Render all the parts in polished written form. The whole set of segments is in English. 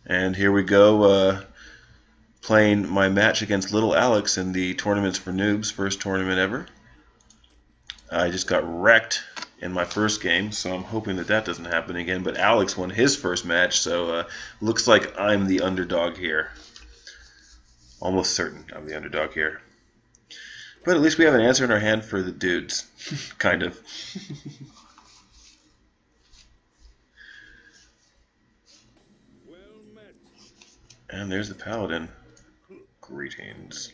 And here we go, playing my match against little Alex in the Tournaments for Noobs, first tournament ever. I just got wrecked in my first game, so I'm hoping that that doesn't happen again. But Alex won his first match, so looks like I'm the underdog here. Almost certain I'm the underdog here. But at least we have an answer in our hand for the dudes. Kind of. And there's the Paladin. Greetings.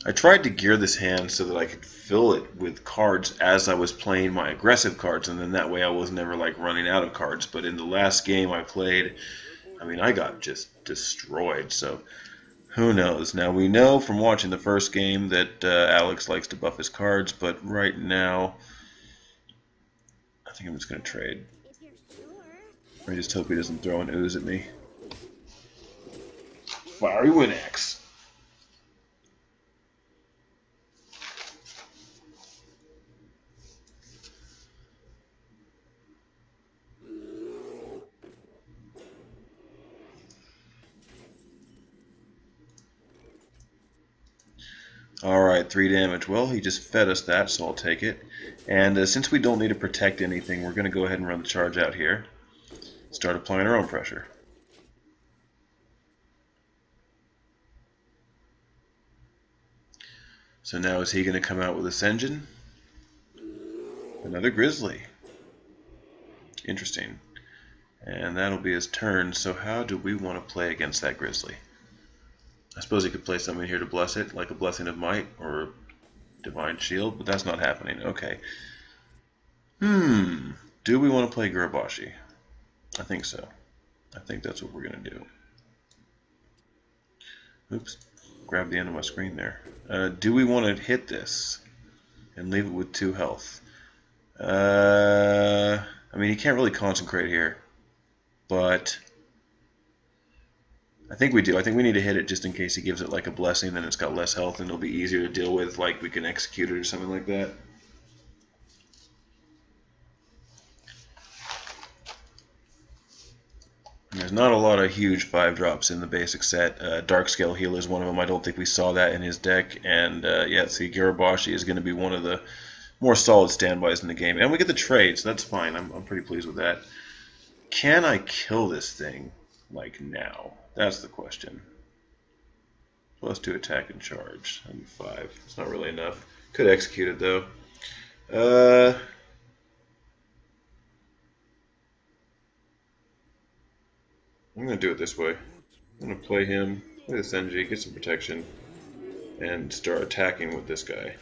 I tried to gear this hand so that I could fill it with cards as I was playing my aggressive cards, and then that way I was never like running out of cards. But in the last game I played, I mean, I got just destroyed, so who knows. Now we know from watching the first game that Alex likes to buff his cards, but right now I think I'm just going to trade. I just hope he doesn't throw an ooze at me. Fiery Wind Axe. Alright, 3 damage. Well, he just fed us that, so I'll take it. And since we don't need to protect anything, we're going to go ahead and run the charge out here. Start applying our own pressure. So now is he going to come out with Ascension? Another Grizzly. Interesting. And that'll be his turn, so how do we want to play against that Grizzly? I suppose he could play something here to bless it, like a Blessing of Might or Divine Shield, but that's not happening. Okay. Do we want to play Gurabashi? I think so. I think that's what we're going to do. Oops. Grab the end of my screen there. Do we want to hit this and leave it with 2 health? I mean, he can't really consecrate here, but I think we do. I think we need to hit it just in case he gives it like a blessing, then it's got less health and it'll be easier to deal with, like we can execute it or something like that. There's not a lot of huge 5-drops in the basic set. Darkscale Healer is one of them. I don't think we saw that in his deck. And yeah, see, Gurabashi is going to be one of the more solid standbys in the game. And we get the trade, so that's fine. I'm pretty pleased with that. Can I kill this thing, like, now? That's the question. +2 attack and charge. That'd be 5. It's not really enough. Could execute it, though. I'm going to do it this way. I'm going to play him with this NG, get some protection, and start attacking with this guy.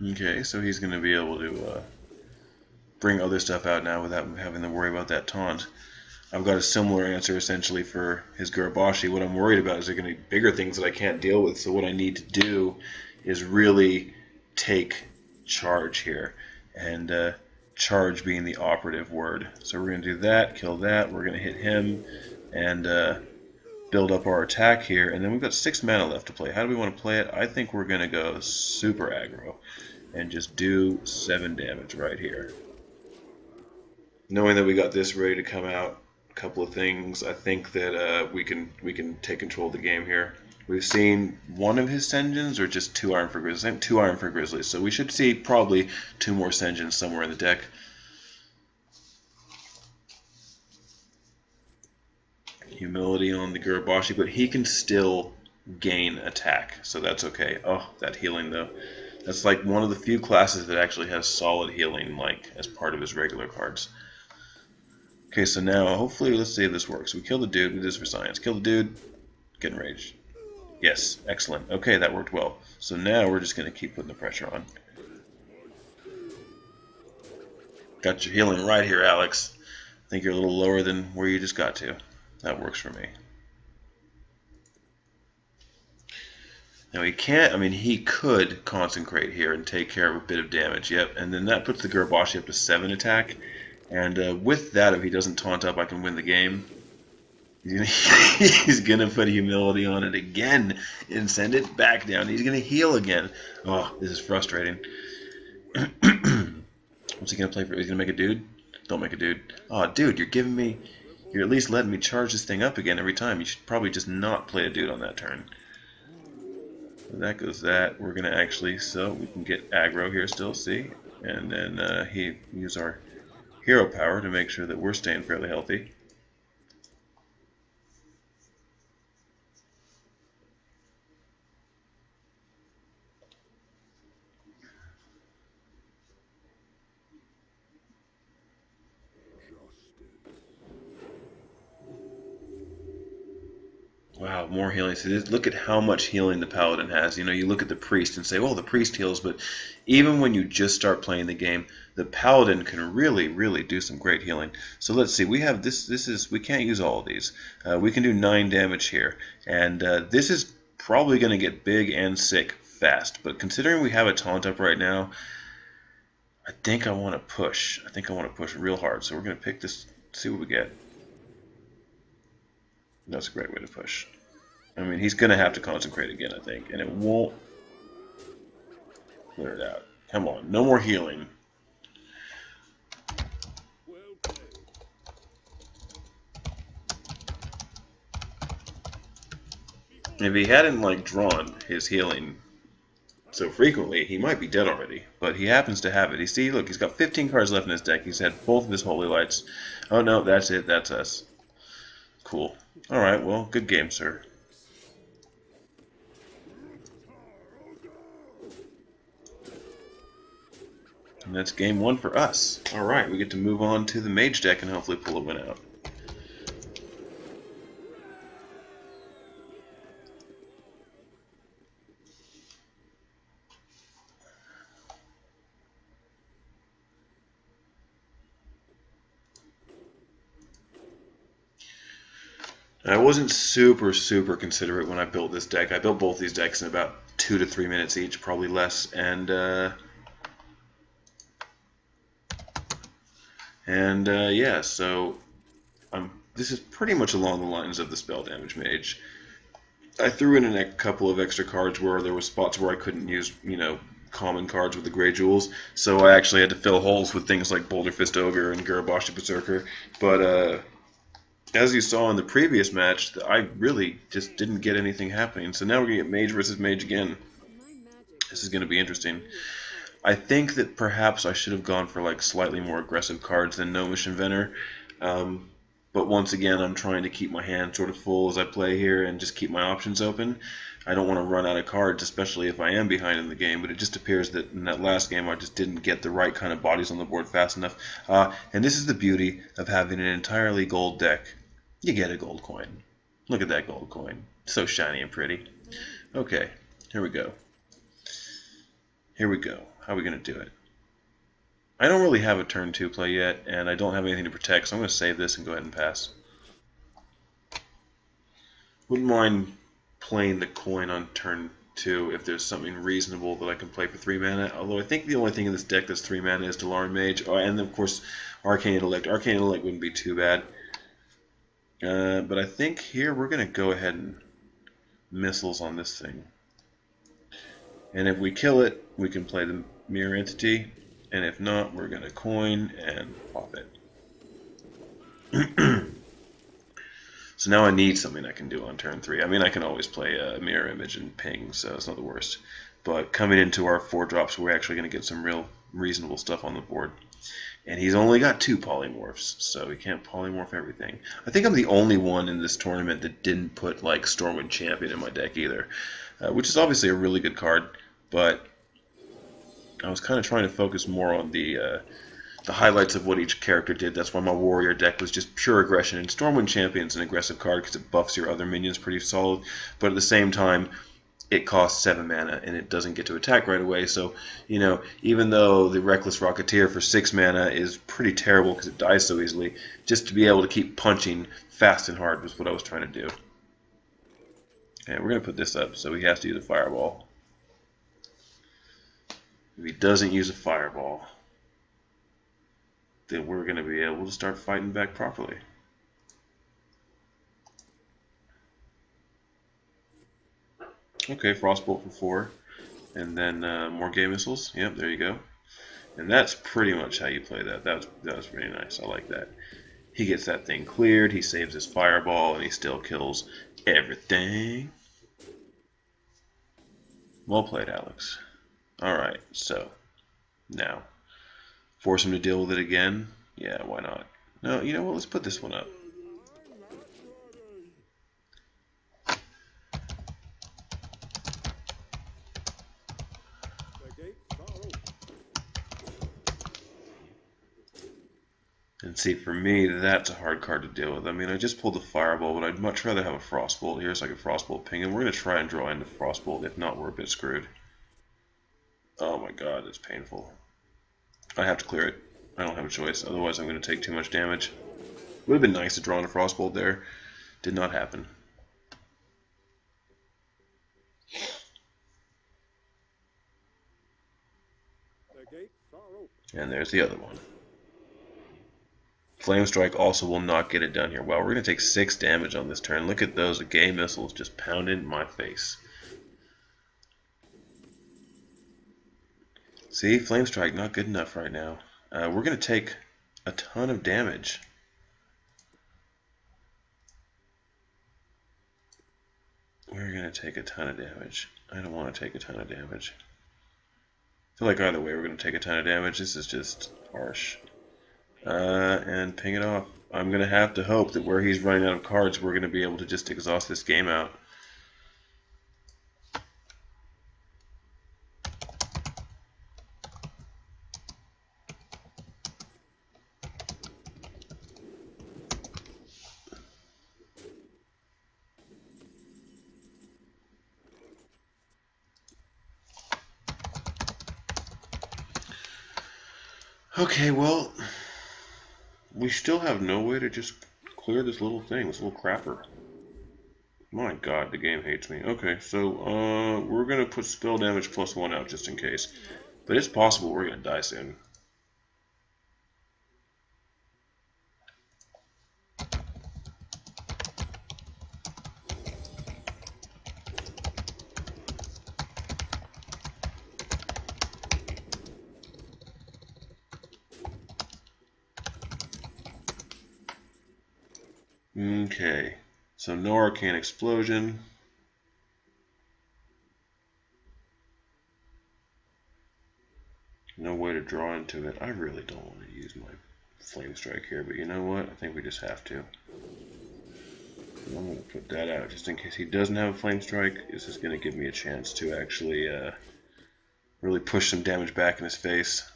Okay, so he's going to be able to bring other stuff out now without having to worry about that taunt. I've got a similar answer essentially for his Gurabashi. What I'm worried about is there going to be bigger things that I can't deal with, so what I need to do is really take charge here, and charge being the operative word. So we're going to do that, kill that, we're going to hit him, and build up our attack here, and then we've got 6 mana left to play. How do we want to play it? I think we're going to go super aggro and just do 7 damage right here. Knowing that we got this ready to come out, a couple of things, I think that we can take control of the game here. We've seen one of his Senjins, or just 2 Iron for Grizzlies. I think 2 Iron for Grizzlies, so we should see probably 2 more Senjins somewhere in the deck. Humility on the Gurabashi, but he can still gain attack, so that's okay. Oh, that healing though. That's like one of the few classes that actually has solid healing, like as part of his regular cards. Okay, so now hopefully let's see if this works. We kill the dude. We do this for science. Kill the dude. Get enraged. Yes, excellent. Okay, that worked well. So now we're just going to keep putting the pressure on. Got your healing right here, Alex. I think you're a little lower than where you just got to. That works for me. Now he can't, I mean, he could consecrate here and take care of a bit of damage. Yep, and then that puts the Gurabashi up to 7 attack. And with that, if he doesn't taunt up, I can win the game. He's gonna put humility on it again and send it back down. He's gonna heal again. Oh, this is frustrating. What's he gonna play for? He's gonna make a dude? Don't make a dude. Oh, dude, you're at least letting me charge this thing up again every time. You should probably just not play a dude on that turn. So that goes that. We're gonna actually, so we can get aggro here still, see? And then he use our hero power to make sure that we're staying fairly healthy. Wow, more healing. So look at how much healing the Paladin has. You know, you look at the Priest and say, well, the Priest heals, but even when you just start playing the game, the Paladin can really, really do some great healing. So let's see, we have we can't use all of these. We can do 9 damage here, and this is probably going to get big and sick fast. But considering we have a taunt up right now, I think I want to push. I think I want to push real hard. So we're going to pick this, see what we get. That's a great way to push. I mean, he's going to have to consecrate again, I think, and it won't clear it out. Come on, no more healing. If he hadn't, like, drawn his healing so frequently, he might be dead already, but he happens to have it. You see, look, he's got 15 cards left in his deck. He's had both of his Holy Lights. Oh, no, that's it. That's us. Cool. Alright, well, good game, sir. And that's game 1 for us. Alright, we get to move on to the Mage deck and hopefully pull a win out. I wasn't super considerate when I built this deck. I built both these decks in about 2 to 3 minutes each, probably less, and yeah, so this is pretty much along the lines of the Spell Damage Mage. I threw in a couple of extra cards where there were spots where I couldn't use, you know, common cards with the Grey Jewels, so I actually had to fill holes with things like Boulder Fist Ogre and Garabashi Berserker, but as you saw in the previous match, I really just didn't get anything happening. So now we're going to get Mage versus Mage again. This is going to be interesting. I think that perhaps I should have gone for like slightly more aggressive cards than Gnomish Inventor. But once again, I'm trying to keep my hand sort of full as I play here and just keep my options open. I don't want to run out of cards, especially if I am behind in the game, but it just appears that in that last game I just didn't get the right kind of bodies on the board fast enough. And this is the beauty of having an entirely gold deck. You get a gold coin. Look at that gold coin. So shiny and pretty. Okay, here we go. Here we go. How are we going to do it? I don't really have a turn 2 play yet, and I don't have anything to protect, so I'm going to save this and go ahead and pass. Wouldn't mind playing the coin on turn 2 if there's something reasonable that I can play for 3 mana, although I think the only thing in this deck that's 3 mana is Dalaran Mage, and of course Arcane Intellect. Arcane Intellect wouldn't be too bad. But I think here we're going to go ahead and missiles on this thing. And if we kill it, we can play the Mirror Entity. And if not, we're going to coin and pop it. So now I need something I can do on turn 3. I mean, I can always play a Mirror Image and ping, so it's not the worst. But coming into our 4 drops, we're actually going to get some real reasonable stuff on the board. And he's only got 2 polymorphs, so he can't polymorph everything. I think I'm the only one in this tournament that didn't put like Stormwind Champion in my deck either, which is obviously a really good card, but I was kind of trying to focus more on the highlights of what each character did. That's why my Warrior deck was just pure aggression, and Stormwind Champion's an aggressive card because it buffs your other minions pretty solid, but at the same time, it costs 7 mana and it doesn't get to attack right away. So, you know, even though the Reckless Rocketeer for 6 mana is pretty terrible because it dies so easily, just to be able to keep punching fast and hard was what I was trying to do. Okay, we're going to put this up, so he has to use a Fireball. If he doesn't use a Fireball, then we're going to be able to start fighting back properly. Okay, Frostbolt for 4. And then more Gay Missiles. Yep, there you go. And that's pretty much how you play that. That was pretty nice. I like that. He gets that thing cleared, he saves his fireball, and he still kills everything. Well played, Alex. Alright, so now force him to deal with it again. Yeah, why not? No, you know what? Let's put this one up. And see, for me, that's a hard card to deal with. I mean, I just pulled the Fireball, but I'd much rather have a Frostbolt here so I can Frostbolt ping him. We're going to try and draw into Frostbolt. If not, we're a bit screwed. Oh my god, it's painful. I have to clear it. I don't have a choice. Otherwise, I'm going to take too much damage. Would have been nice to draw in a Frostbolt there. Did not happen. And there's the other one. Flame Strike also will not get it done here. Well, we're going to take 6 damage on this turn. Look at those Gay Missiles just pounding my face. See, Flame Strike not good enough right now. We're going to take a ton of damage. We're going to take a ton of damage. I don't want to take a ton of damage. I feel like either way we're going to take a ton of damage. This is just harsh. And ping it off. I'm going to have to hope that where he's running out of cards, we're going to be able to just exhaust this game out. Okay, well, we still have no way to just clear this little thing, this little crapper. My god, the game hates me. Okay, so we're going to put spell damage +1 out just in case. But it's possible we're going to die soon. Okay, so no Arcane Explosion. No way to draw into it. I really don't want to use my Flame Strike here, but you know what? I think we just have to. I'm going to put that out just in case he doesn't have a Flame Strike. This is going to give me a chance to actually really push some damage back in his face.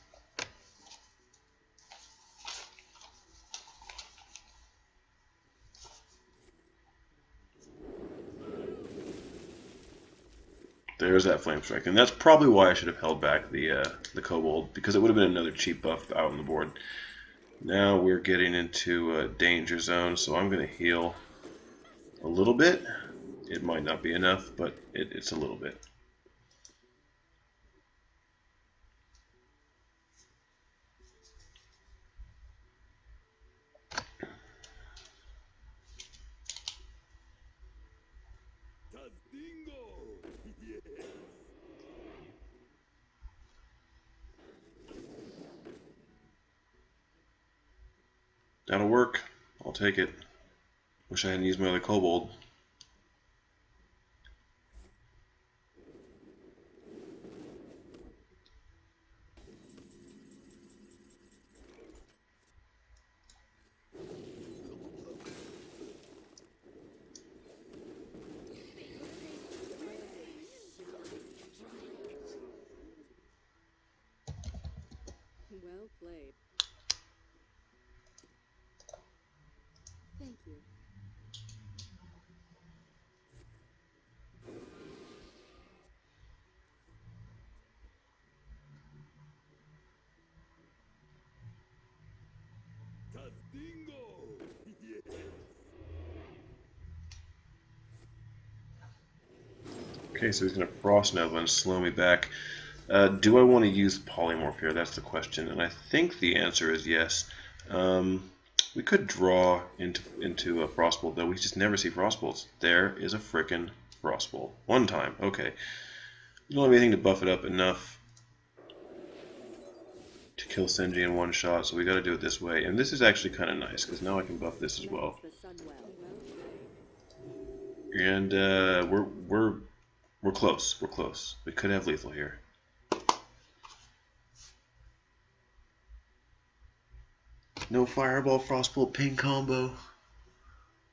There's that Flame Strike, and that's probably why I should have held back the Kobold, because it would have been another cheap buff out on the board. Now we're getting into a danger zone, so I'm going to heal a little bit. It might not be enough, but it's a little bit. That'll work. I'll take it. Wish I hadn't used my other Kobold. Well played. Thank you. Okay, so he's going to Frost Nova and slow me back. Do I want to use Polymorph here? That's the question, and I think the answer is yes. We could draw into a Frostbolt, though. We just never see Frostbolts. There is a frickin' Frostbolt. One time. Okay. We don't have anything to buff it up enough to kill Senji in one shot, so we gotta do it this way. And this is actually kind of nice, because now I can buff this as well. And we're close. We're close. We could have lethal here. No fireball, frostbolt, ping combo.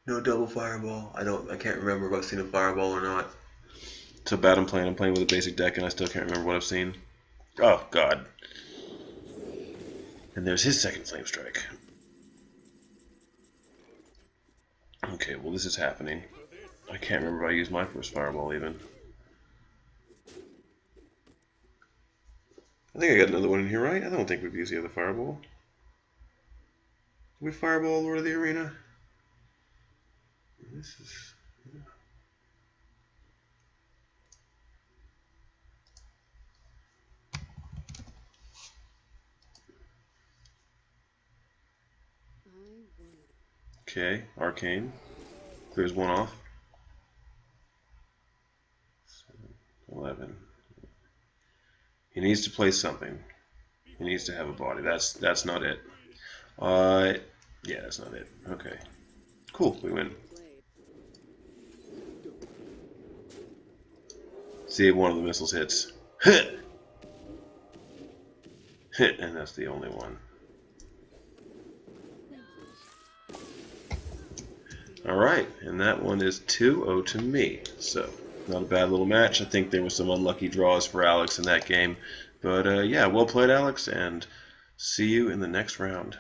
No double fireball. I can't remember if I've seen a fireball or not. It's so bad I'm playing. I'm playing with a basic deck and I still can't remember what I've seen. Oh god. And there's his second flame strike. Okay, well this is happening. I can't remember if I used my first fireball even. I think I got another one in here, right? I don't think we've used the other fireball. Did we fireball Lord of the Arena? This is... Okay, Arcane. Clears one off. 11. He needs to play something. He needs to have a body. That's not it. Yeah, that's not it. Okay. Cool, we win. See if one of the missiles hits. Hit! Hit, and that's the only one. Alright, and that one is 2-0 to me. So, not a bad little match. I think there were some unlucky draws for Alex in that game. But yeah, well played, Alex, and see you in the next round.